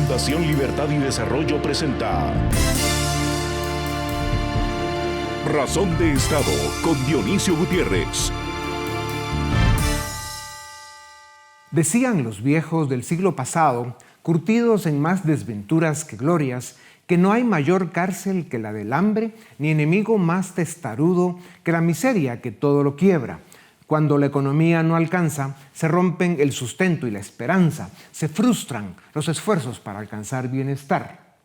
Fundación Libertad y Desarrollo presenta Razón de Estado con Dionisio Gutiérrez. Decían los viejos del siglo pasado, curtidos en más desventuras que glorias, que no hay mayor cárcel que la del hambre, ni enemigo más testarudo que la miseria que todo lo quiebra. Cuando la economía no alcanza, se rompen el sustento y la esperanza, se frustran los esfuerzos para alcanzar bienestar.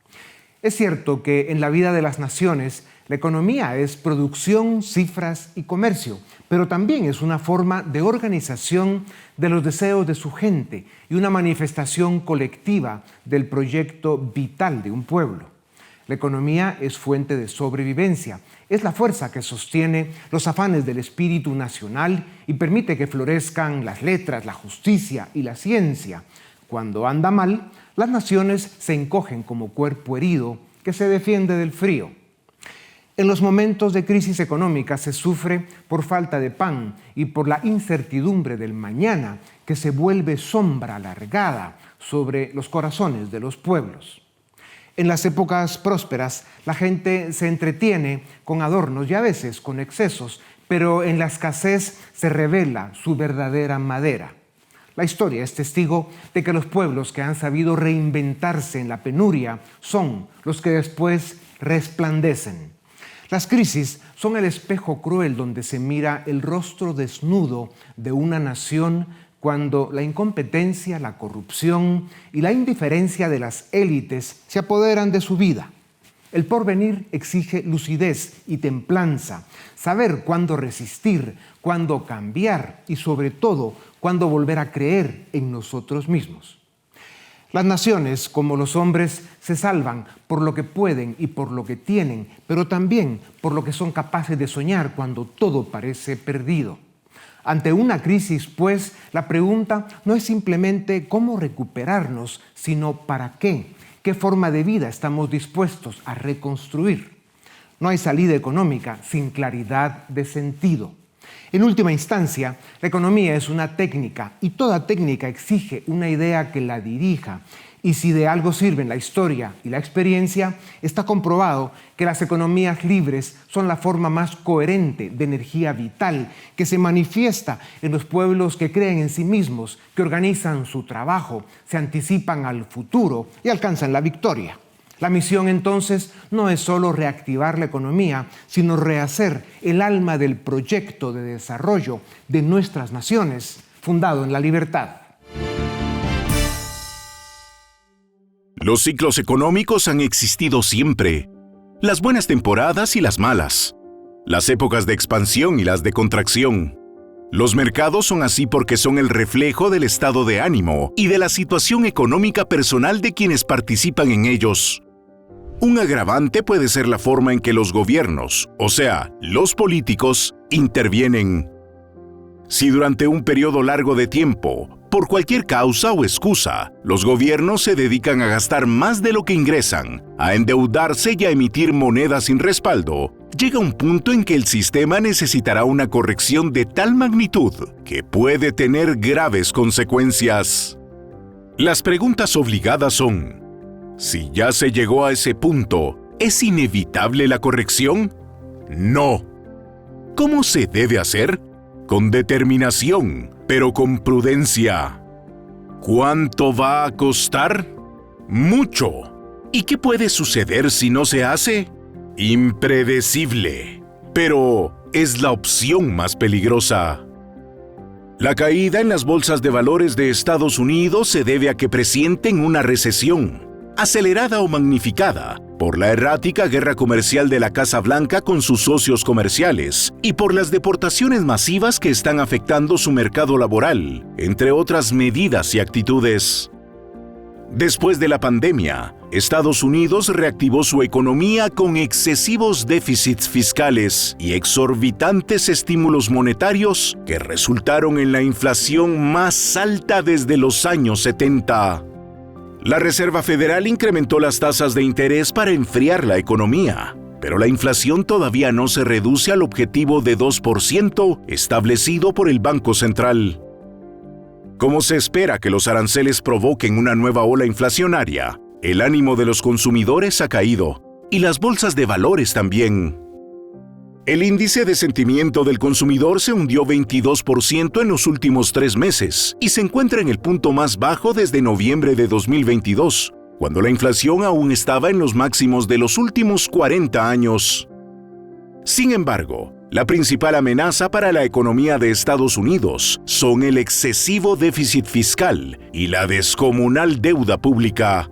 Es cierto que en la vida de las naciones, la economía es producción, cifras y comercio, pero también es una forma de organización de los deseos de su gente y una manifestación colectiva del proyecto vital de un pueblo. La economía es fuente de sobrevivencia, es la fuerza que sostiene los afanes del espíritu nacional y permite que florezcan las letras, la justicia y la ciencia. Cuando anda mal, las naciones se encogen como cuerpo herido que se defiende del frío. En los momentos de crisis económica se sufre por falta de pan y por la incertidumbre del mañana que se vuelve sombra alargada sobre los corazones de los pueblos. En las épocas prósperas, la gente se entretiene con adornos y a veces con excesos, pero en la escasez se revela su verdadera madera. La historia es testigo de que los pueblos que han sabido reinventarse en la penuria son los que después resplandecen. Las crisis son el espejo cruel donde se mira el rostro desnudo de una nación cuando la incompetencia, la corrupción y la indiferencia de las élites se apoderan de su vida. El porvenir exige lucidez y templanza, saber cuándo resistir, cuándo cambiar y sobre todo cuándo volver a creer en nosotros mismos. Las naciones, como los hombres, se salvan por lo que pueden y por lo que tienen, pero también por lo que son capaces de soñar cuando todo parece perdido. Ante una crisis, pues, la pregunta no es simplemente cómo recuperarnos, sino para qué, qué forma de vida estamos dispuestos a reconstruir. No hay salida económica sin claridad de sentido. En última instancia, la economía es una técnica y toda técnica exige una idea que la dirija. Y si de algo sirven la historia y la experiencia, está comprobado que las economías libres son la forma más coherente de energía vital que se manifiesta en los pueblos que creen en sí mismos, que organizan su trabajo, se anticipan al futuro y alcanzan la victoria. La misión entonces no es solo reactivar la economía, sino rehacer el alma del proyecto de desarrollo de nuestras naciones, fundado en la libertad. Los ciclos económicos han existido siempre. Las buenas temporadas y las malas. Las épocas de expansión y las de contracción. Los mercados son así porque son el reflejo del estado de ánimo y de la situación económica personal de quienes participan en ellos. Un agravante puede ser la forma en que los gobiernos, o sea, los políticos, intervienen. Si durante un periodo largo de tiempo, por cualquier causa o excusa, los gobiernos se dedican a gastar más de lo que ingresan, a endeudarse y a emitir monedas sin respaldo, llega un punto en que el sistema necesitará una corrección de tal magnitud que puede tener graves consecuencias. Las preguntas obligadas son: si ya se llegó a ese punto, ¿es inevitable la corrección? No. ¿Cómo se debe hacer? Con determinación, pero con prudencia. ¿Cuánto va a costar? Mucho. ¿Y qué puede suceder si no se hace? Impredecible. Pero es la opción más peligrosa. La caída en las bolsas de valores de Estados Unidos se debe a que presienten una recesión, acelerada o magnificada por la errática guerra comercial de la Casa Blanca con sus socios comerciales y por las deportaciones masivas que están afectando su mercado laboral, entre otras medidas y actitudes. Después de la pandemia, Estados Unidos reactivó su economía con excesivos déficits fiscales y exorbitantes estímulos monetarios que resultaron en la inflación más alta desde los años 70. La Reserva Federal incrementó las tasas de interés para enfriar la economía, pero la inflación todavía no se reduce al objetivo de 2% establecido por el Banco Central. Como se espera que los aranceles provoquen una nueva ola inflacionaria, El ánimo de los consumidores ha caído, y las bolsas de valores también. El índice de sentimiento del consumidor se hundió 22% en los últimos 3 meses y se encuentra en el punto más bajo desde noviembre de 2022, cuando la inflación aún estaba en los máximos de los últimos 40 años. Sin embargo, la principal amenaza para la economía de Estados Unidos son el excesivo déficit fiscal y la descomunal deuda pública,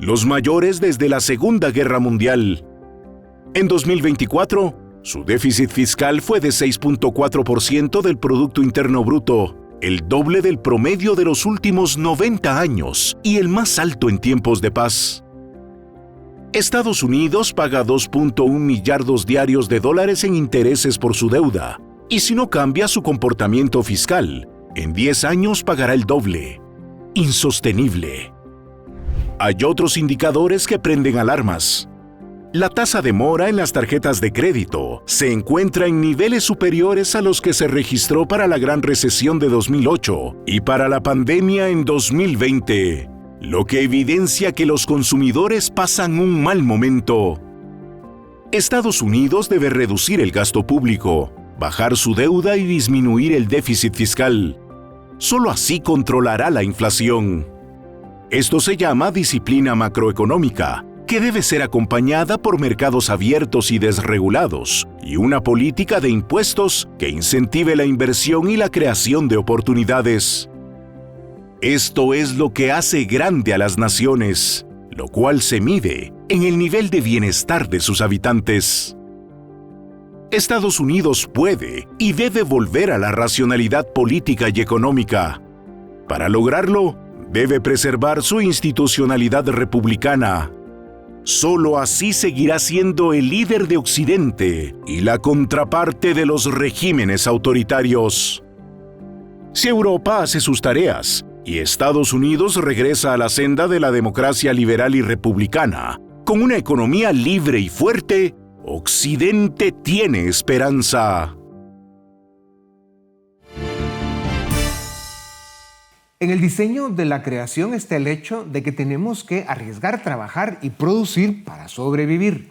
los mayores desde la Segunda Guerra Mundial. En 2024, su déficit fiscal fue de 6.4% del Producto Interno Bruto, el doble del promedio de los últimos 90 años y el más alto en tiempos de paz. Estados Unidos paga 2.1 millardos diarios de dólares en intereses por su deuda, y si no cambia su comportamiento fiscal, en 10 años pagará el doble. Insostenible. Hay otros indicadores que prenden alarmas. La tasa de mora en las tarjetas de crédito se encuentra en niveles superiores a los que se registró para la Gran Recesión de 2008 y para la pandemia en 2020, lo que evidencia que los consumidores pasan un mal momento. Estados Unidos debe reducir el gasto público, bajar su deuda y disminuir el déficit fiscal. Solo así controlará la inflación. Esto se llama disciplina macroeconómica, que debe ser acompañada por mercados abiertos y desregulados y una política de impuestos que incentive la inversión y la creación de oportunidades. Esto es lo que hace grande a las naciones, lo cual se mide en el nivel de bienestar de sus habitantes. Estados Unidos puede y debe volver a la racionalidad política y económica. Para lograrlo, debe preservar su institucionalidad republicana. Solo así seguirá siendo el líder de Occidente y la contraparte de los regímenes autoritarios. Si Europa hace sus tareas y Estados Unidos regresa a la senda de la democracia liberal y republicana, con una economía libre y fuerte, Occidente tiene esperanza. En el diseño de la creación está el hecho de que tenemos que arriesgar, trabajar y producir para sobrevivir.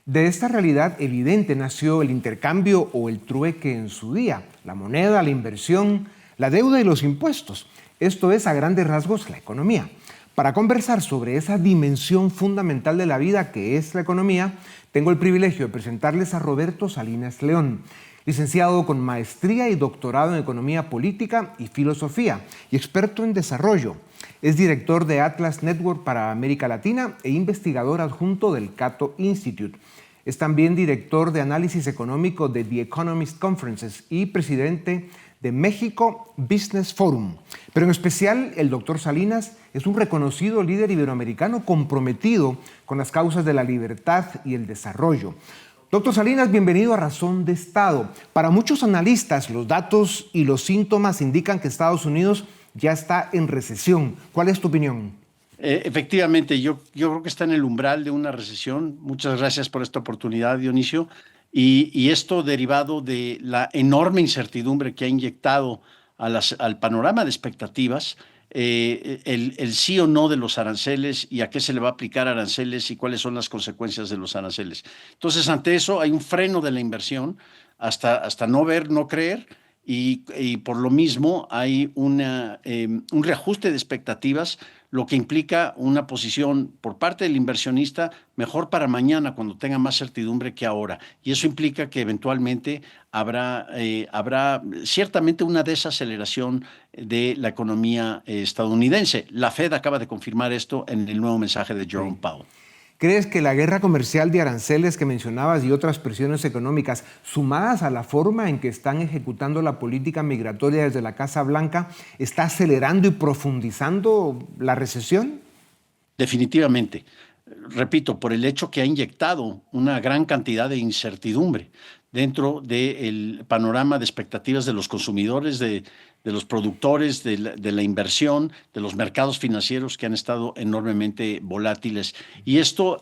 De esta realidad evidente nació el intercambio o el trueque en su día, la moneda, la inversión, la deuda y los impuestos. Esto es a grandes rasgos la economía. Para conversar sobre esa dimensión fundamental de la vida que es la economía, tengo el privilegio de presentarles a Roberto Salinas León, licenciado con maestría y doctorado en Economía Política y Filosofía y experto en desarrollo. Es director de Atlas Network para América Latina e investigador adjunto del Cato Institute. Es también director de análisis económico de The Economist Conferences y presidente de México Business Forum. Pero en especial, el doctor Salinas es un reconocido líder iberoamericano comprometido con las causas de la libertad y el desarrollo. Doctor Salinas, bienvenido a Razón de Estado. Para muchos analistas, los datos y los síntomas indican que Estados Unidos ya está en recesión. ¿Cuál es tu opinión? Efectivamente, yo creo que está en el umbral de una recesión. Muchas gracias por esta oportunidad, Dionisio. Y esto derivado de la enorme incertidumbre que ha inyectado al panorama de expectativas, el sí o no de los aranceles y a qué se le va a aplicar aranceles y cuáles son las consecuencias de los aranceles. Entonces, ante eso hay un freno de la inversión hasta no ver, no creer, y por lo mismo hay un reajuste de expectativas, lo que implica una posición por parte del inversionista mejor para mañana, cuando tenga más certidumbre que ahora. Y eso implica que eventualmente habrá ciertamente una desaceleración de la economía estadounidense. La Fed acaba de confirmar esto en el nuevo mensaje de Jerome Powell. ¿Crees que la guerra comercial de aranceles que mencionabas y otras presiones económicas, sumadas a la forma en que están ejecutando la política migratoria desde la Casa Blanca, está acelerando y profundizando la recesión? Definitivamente. Repito, por el hecho que ha inyectado una gran cantidad de incertidumbre dentro del panorama de expectativas de los consumidores, de los productores, de la inversión, de los mercados financieros que han estado enormemente volátiles. Y esto,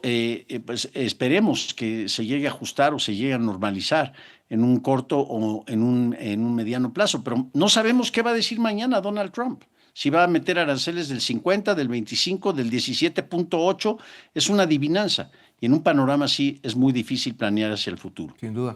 pues esperemos que se llegue a ajustar o se llegue a normalizar en un corto o en un mediano plazo. Pero no sabemos qué va a decir mañana Donald Trump. si va a meter aranceles del 50, del 25, del 17.8, es una adivinanza. Y en un panorama así es muy difícil planear hacia el futuro. Sin duda.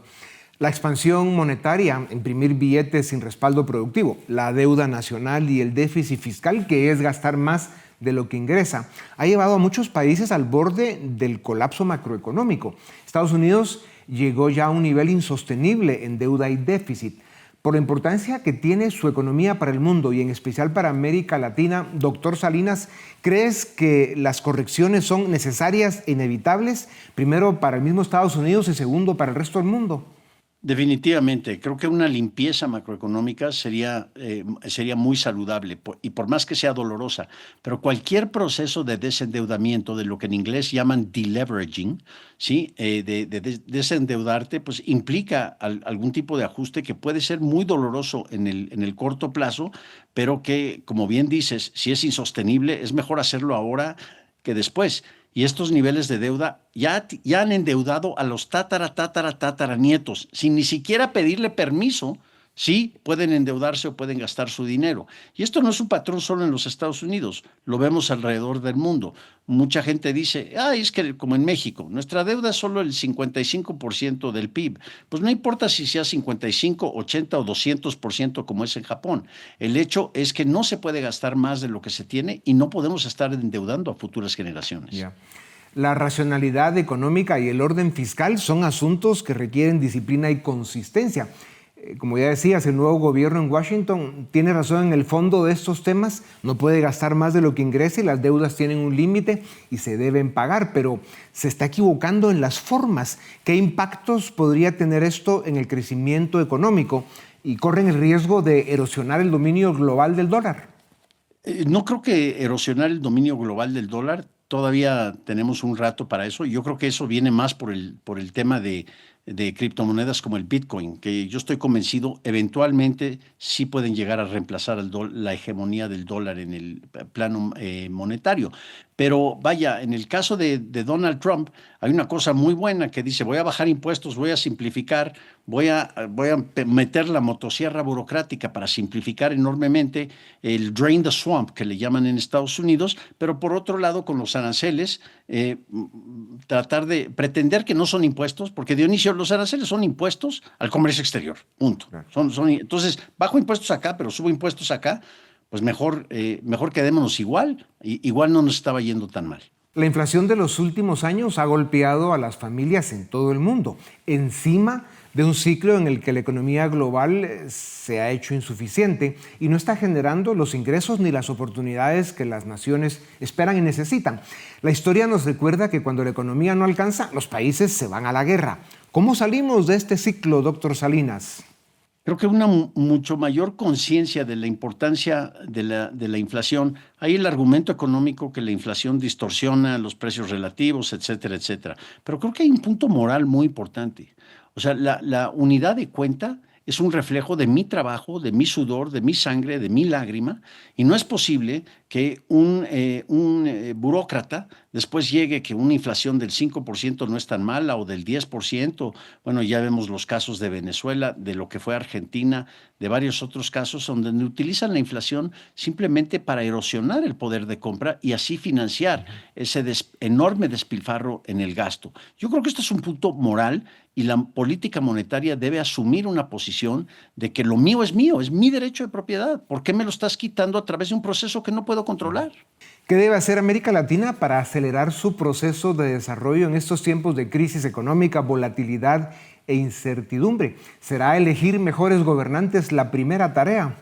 La expansión monetaria, imprimir billetes sin respaldo productivo, la deuda nacional y el déficit fiscal, que es gastar más de lo que ingresa, ha llevado a muchos países al borde del colapso macroeconómico. Estados Unidos llegó ya a un nivel insostenible en deuda y déficit. Por la importancia que tiene su economía para el mundo y en especial para América Latina, doctor Salinas, ¿crees que las correcciones son necesarias e inevitables? Primero para el mismo Estados Unidos y segundo para el resto del mundo. Definitivamente, creo que una limpieza macroeconómica sería muy saludable y por más que sea dolorosa, pero cualquier proceso de desendeudamiento, de lo que en inglés llaman deleveraging, ¿sí? De desendeudarte, pues implica algún tipo de ajuste que puede ser muy doloroso en el corto plazo, pero que, como bien dices, si es insostenible, es mejor hacerlo ahora que después. Y estos niveles de deuda ya han endeudado a los tataranietos, sin ni siquiera pedirle permiso. Sí, pueden endeudarse o pueden gastar su dinero. Y esto no es un patrón solo en los Estados Unidos, lo vemos alrededor del mundo. Mucha gente dice, es que como en México, nuestra deuda es solo el 55% del PIB. Pues no importa si sea 55, 80 o 200% como es en Japón. El hecho es que no se puede gastar más de lo que se tiene y no podemos estar endeudando a futuras generaciones. Yeah. La racionalidad económica y el orden fiscal son asuntos que requieren disciplina y consistencia. Como ya decías, el nuevo gobierno en Washington tiene razón en el fondo de estos temas. No puede gastar más de lo que ingrese y las deudas tienen un límite y se deben pagar, pero se está equivocando en las formas. ¿Qué impactos podría tener esto en el crecimiento económico? Y corren el riesgo de erosionar el dominio global del dólar. No creo que erosionar el dominio global del dólar. Todavía tenemos un rato para eso. Yo creo que eso viene más por el tema de criptomonedas como el Bitcoin, que yo estoy convencido eventualmente sí pueden llegar a reemplazar la hegemonía del dólar en el plano monetario. Pero vaya, en el caso de Donald Trump hay una cosa muy buena que dice: voy a bajar impuestos, voy a simplificar, voy a meter la motosierra burocrática para simplificar enormemente el drain the swamp, que le llaman en Estados Unidos, pero por otro lado con los aranceles tratar de pretender que no son impuestos, porque Dionisio, los aranceles son impuestos al comercio exterior, punto. Entonces, bajo impuestos acá, pero subo impuestos acá, pues mejor quedémonos igual, igual no nos estaba yendo tan mal. La inflación de los últimos años ha golpeado a las familias en todo el mundo, encima de un ciclo en el que la economía global se ha hecho insuficiente y no está generando los ingresos ni las oportunidades que las naciones esperan y necesitan. La historia nos recuerda que cuando la economía no alcanza, los países se van a la guerra. ¿Cómo salimos de este ciclo, doctor Salinas? Creo que una mucho mayor conciencia de la importancia de la inflación. Hay el argumento económico que la inflación distorsiona los precios relativos, etcétera, etcétera. Pero creo que hay un punto moral muy importante. O sea, la unidad de cuenta es un reflejo de mi trabajo, de mi sudor, de mi sangre, de mi lágrima, y no es posible que un burócrata después llegue que una inflación del 5% no es tan mala o del 10%. Bueno, ya vemos los casos de Venezuela, de lo que fue Argentina, de varios otros casos donde utilizan la inflación simplemente para erosionar el poder de compra y así financiar ese enorme despilfarro en el gasto. Yo creo que esto es un punto moral y la política monetaria debe asumir una posición de que lo mío, es mi derecho de propiedad. ¿Por qué me lo estás quitando a través de un proceso que no puedo controlar? ¿Qué debe hacer América Latina para acelerar su proceso de desarrollo en estos tiempos de crisis económica, volatilidad e incertidumbre? ¿Será elegir mejores gobernantes la primera tarea?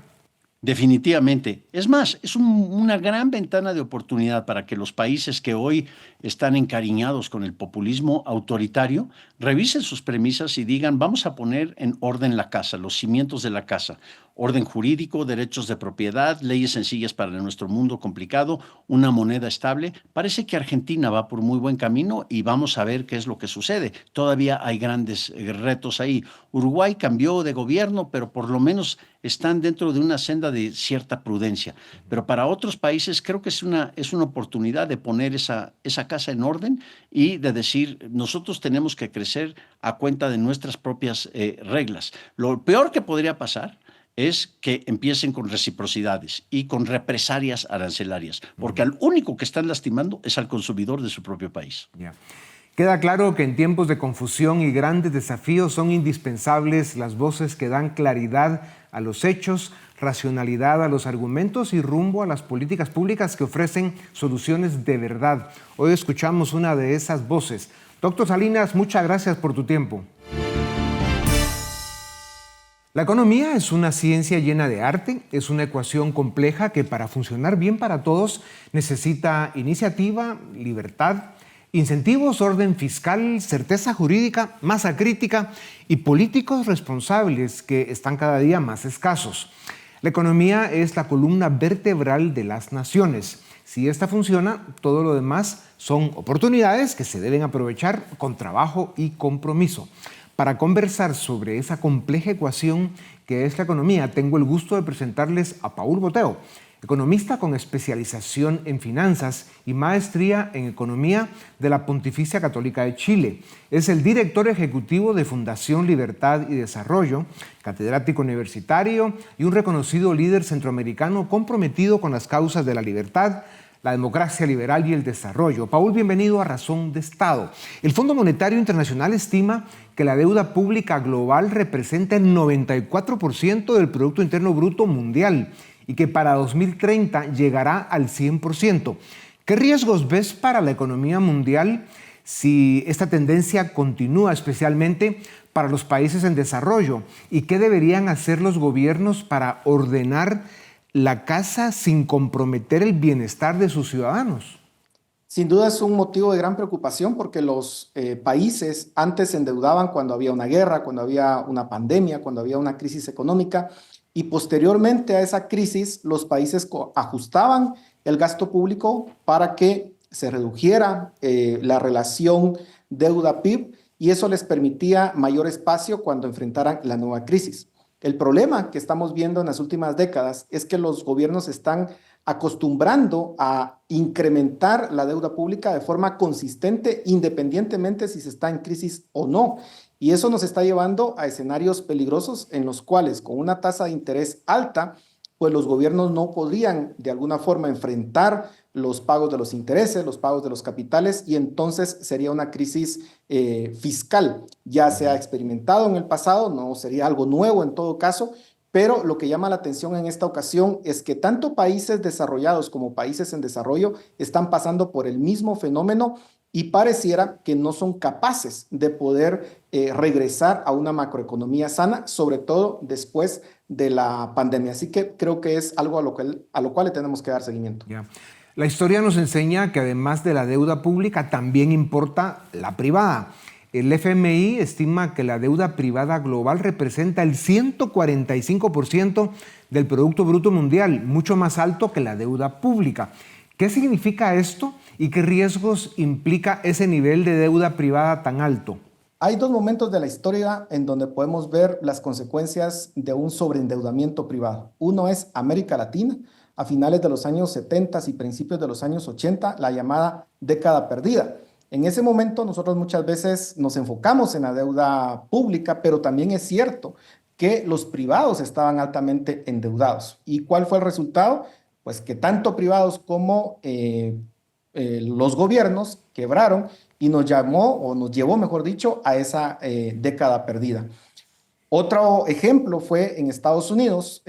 Definitivamente. Es más, es una gran ventana de oportunidad para que los países que hoy están encariñados con el populismo autoritario revisen sus premisas y digan: vamos a poner en orden la casa, los cimientos de la casa, orden jurídico, derechos de propiedad, leyes sencillas para nuestro mundo complicado, una moneda estable. Parece que Argentina va por muy buen camino y vamos a ver qué es lo que sucede. Todavía hay grandes retos ahí. Uruguay cambió de gobierno, pero por lo menos están dentro de una senda de cierta prudencia. Pero para otros países creo que es una oportunidad de poner esa casa en orden y de decir: nosotros tenemos que crecer a cuenta de nuestras propias reglas. Lo peor que podría pasar es que empiecen con reciprocidades y con represalias arancelarias, porque al único que están lastimando es al consumidor de su propio país. Ya. Queda claro que en tiempos de confusión y grandes desafíos son indispensables las voces que dan claridad a los hechos, racionalidad a los argumentos y rumbo a las políticas públicas que ofrecen soluciones de verdad. Hoy escuchamos una de esas voces. Doctor Salinas, muchas gracias por tu tiempo. La economía es una ciencia llena de arte, es una ecuación compleja que para funcionar bien para todos necesita iniciativa, libertad, incentivos, orden fiscal, certeza jurídica, masa crítica y políticos responsables que están cada día más escasos. La economía es la columna vertebral de las naciones. Si esta funciona, todo lo demás son oportunidades que se deben aprovechar con trabajo y compromiso. Para conversar sobre esa compleja ecuación que es la economía, tengo el gusto de presentarles a Paul Boteo, economista con especialización en finanzas y maestría en economía de la Pontificia Católica de Chile. Es el director ejecutivo de Fundación Libertad y Desarrollo, catedrático universitario y un reconocido líder centroamericano comprometido con las causas de la libertad, la democracia liberal y el desarrollo. Paul, bienvenido a Razón de Estado. El Fondo Monetario Internacional estima que la deuda pública global representa el 94% del Producto Interno Bruto mundial y que para 2030 llegará al 100%. ¿Qué riesgos ves para la economía mundial si esta tendencia continúa, especialmente para los países en desarrollo? ¿Y qué deberían hacer los gobiernos para ordenar la casa sin comprometer el bienestar de sus ciudadanos? Sin duda es un motivo de gran preocupación porque los países antes se endeudaban cuando había una guerra, cuando había una pandemia, cuando había una crisis económica, y posteriormente a esa crisis los países ajustaban el gasto público para que se redujera la relación deuda-PIB, y eso les permitía mayor espacio cuando enfrentaran la nueva crisis. El problema que estamos viendo en las últimas décadas es que los gobiernos están acostumbrando a incrementar la deuda pública de forma consistente, independientemente si se está en crisis o no. Y eso nos está llevando a escenarios peligrosos en los cuales, con una tasa de interés alta, pues los gobiernos no podrían de alguna forma enfrentar los pagos de los intereses, los pagos de los capitales, y entonces sería una crisis fiscal. Ya se ha experimentado en el pasado, no sería algo nuevo en todo caso, pero lo que llama la atención en esta ocasión es que tanto países desarrollados como países en desarrollo están pasando por el mismo fenómeno y pareciera que no son capaces de poder regresar a una macroeconomía sana, sobre todo después de la pandemia. Así que creo que es algo a lo cual le tenemos que dar seguimiento. Yeah. La historia nos enseña que además de la deuda pública también importa la privada. El FMI estima que la deuda privada global representa el 145% del Producto Bruto Mundial, mucho más alto que la deuda pública. ¿Qué significa esto y qué riesgos implica ese nivel de deuda privada tan alto? Hay dos momentos de la historia en donde podemos ver las consecuencias de un sobreendeudamiento privado. Uno es América Latina, a finales de los años 70 y principios de los años 80, la llamada década perdida. En ese momento nosotros muchas veces nos enfocamos en la deuda pública, pero también es cierto que los privados estaban altamente endeudados. ¿Y cuál fue el resultado? Pues que tanto privados como los gobiernos quebraron y nos llevó, mejor dicho, a esa década perdida. Otro ejemplo fue en Estados Unidos,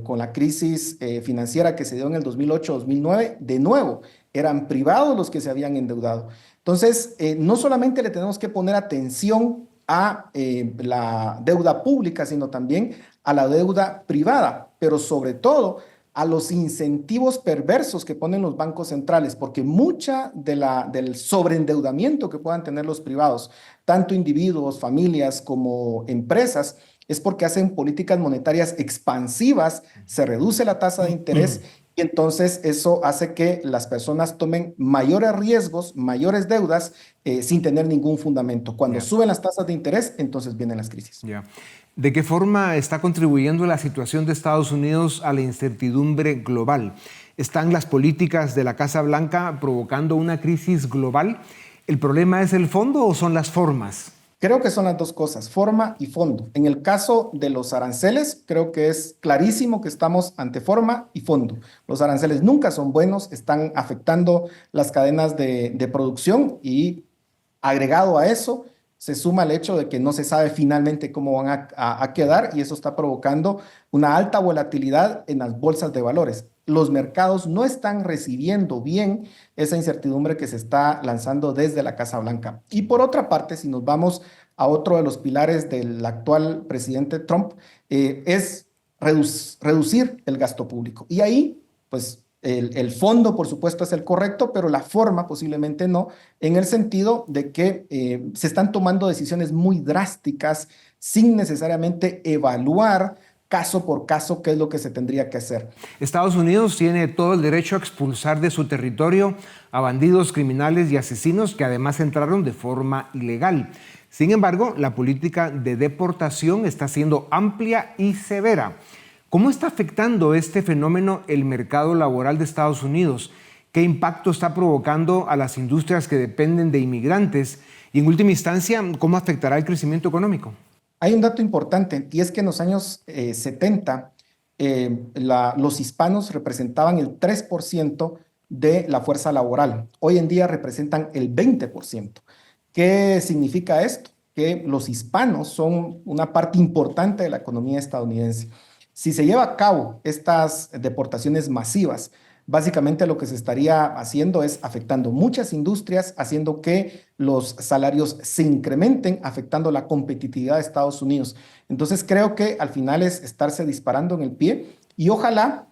con la crisis financiera que se dio en el 2008-2009, de nuevo, eran privados los que se habían endeudado. Entonces, no solamente le tenemos que poner atención a la deuda pública, sino también a la deuda privada, pero sobre todo a los incentivos perversos que ponen los bancos centrales, porque mucha del sobreendeudamiento que puedan tener los privados, tanto individuos, familias como empresas, es porque hacen políticas monetarias expansivas, se reduce la tasa de interés y entonces eso hace que las personas tomen mayores riesgos, mayores deudas, sin tener ningún fundamento. Cuando suben las tasas de interés, entonces vienen las crisis. ¿De qué forma está contribuyendo la situación de Estados Unidos a la incertidumbre global? ¿Están las políticas de la Casa Blanca provocando una crisis global? ¿El problema es el fondo o son las formas? Creo que son las dos cosas, forma y fondo. En el caso de los aranceles, creo que es clarísimo que estamos ante forma y fondo. Los aranceles nunca son buenos, están afectando las cadenas de producción y agregado a eso se suma el hecho de que no se sabe finalmente cómo van a quedar y eso está provocando una alta volatilidad en las bolsas de valores. Los mercados no están recibiendo bien esa incertidumbre que se está lanzando desde la Casa Blanca. Y por otra parte, si nos vamos a otro de los pilares del actual presidente Trump, es reducir el gasto público. Y ahí, pues, el fondo, por supuesto, es el correcto, pero la forma posiblemente no, en el sentido de que se están tomando decisiones muy drásticas sin necesariamente evaluar caso por caso qué es lo que se tendría que hacer. Estados Unidos tiene todo el derecho a expulsar de su territorio a bandidos, criminales y asesinos que además entraron de forma ilegal. Sin embargo, la política de deportación está siendo amplia y severa. ¿Cómo está afectando este fenómeno el mercado laboral de Estados Unidos? ¿Qué impacto está provocando a las industrias que dependen de inmigrantes? Y en última instancia, ¿cómo afectará el crecimiento económico? Hay un dato importante y es que en los años 70 los hispanos representaban el 3% de la fuerza laboral. Hoy en día representan el 20%. ¿Qué significa esto? Que los hispanos son una parte importante de la economía estadounidense. Si se lleva a cabo estas deportaciones masivas, básicamente lo que se estaría haciendo es afectando muchas industrias, haciendo que los salarios se incrementen, afectando la competitividad de Estados Unidos. Entonces creo que al final es estarse disparando en el pie y ojalá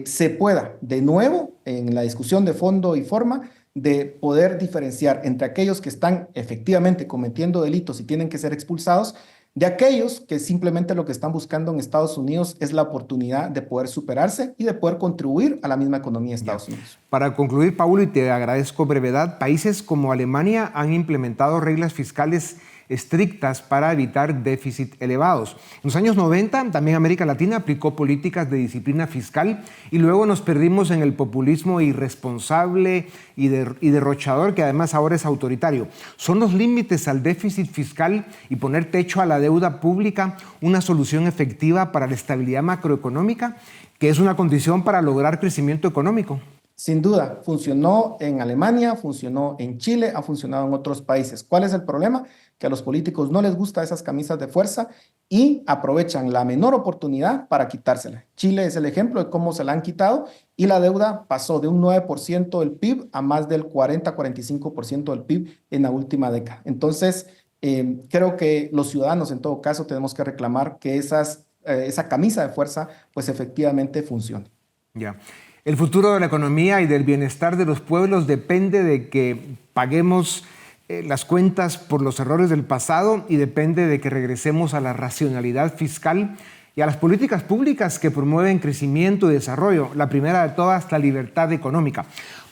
se pueda de nuevo en la discusión de fondo y forma de poder diferenciar entre aquellos que están efectivamente cometiendo delitos y tienen que ser expulsados de aquellos que simplemente lo que están buscando en Estados Unidos es la oportunidad de poder superarse y de poder contribuir a la misma economía de Estados Unidos. Para concluir, Paul, y te agradezco brevedad, países como Alemania han implementado reglas fiscales estrictas para evitar déficit elevados. En los años 90, también América Latina aplicó políticas de disciplina fiscal y luego nos perdimos en el populismo irresponsable y derrochador que además ahora es autoritario. ¿Son los límites al déficit fiscal y poner techo a la deuda pública una solución efectiva para la estabilidad macroeconómica, que es una condición para lograr crecimiento económico? Sin duda, funcionó en Alemania, funcionó en Chile, ha funcionado en otros países. ¿Cuál es el problema? Que a los políticos no les gustan esas camisas de fuerza y aprovechan la menor oportunidad para quitársela. Chile es el ejemplo de cómo se la han quitado y la deuda pasó de un 9% del PIB a más del 40-45% del PIB en la última década. Entonces, creo que los ciudadanos en todo caso tenemos que reclamar que esa camisa de fuerza pues efectivamente funcione. Ya. El futuro de la economía y del bienestar de los pueblos depende de que paguemos las cuentas por los errores del pasado y depende de que regresemos a la racionalidad fiscal y a las políticas públicas que promueven crecimiento y desarrollo. La primera de todas, la libertad económica.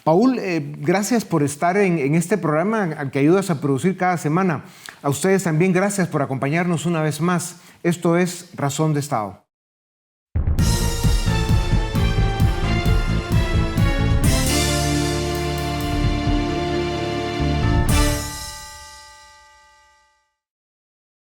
Paul, gracias por estar en este programa que ayudas a producir cada semana. A ustedes también gracias por acompañarnos una vez más. Esto es Razón de Estado.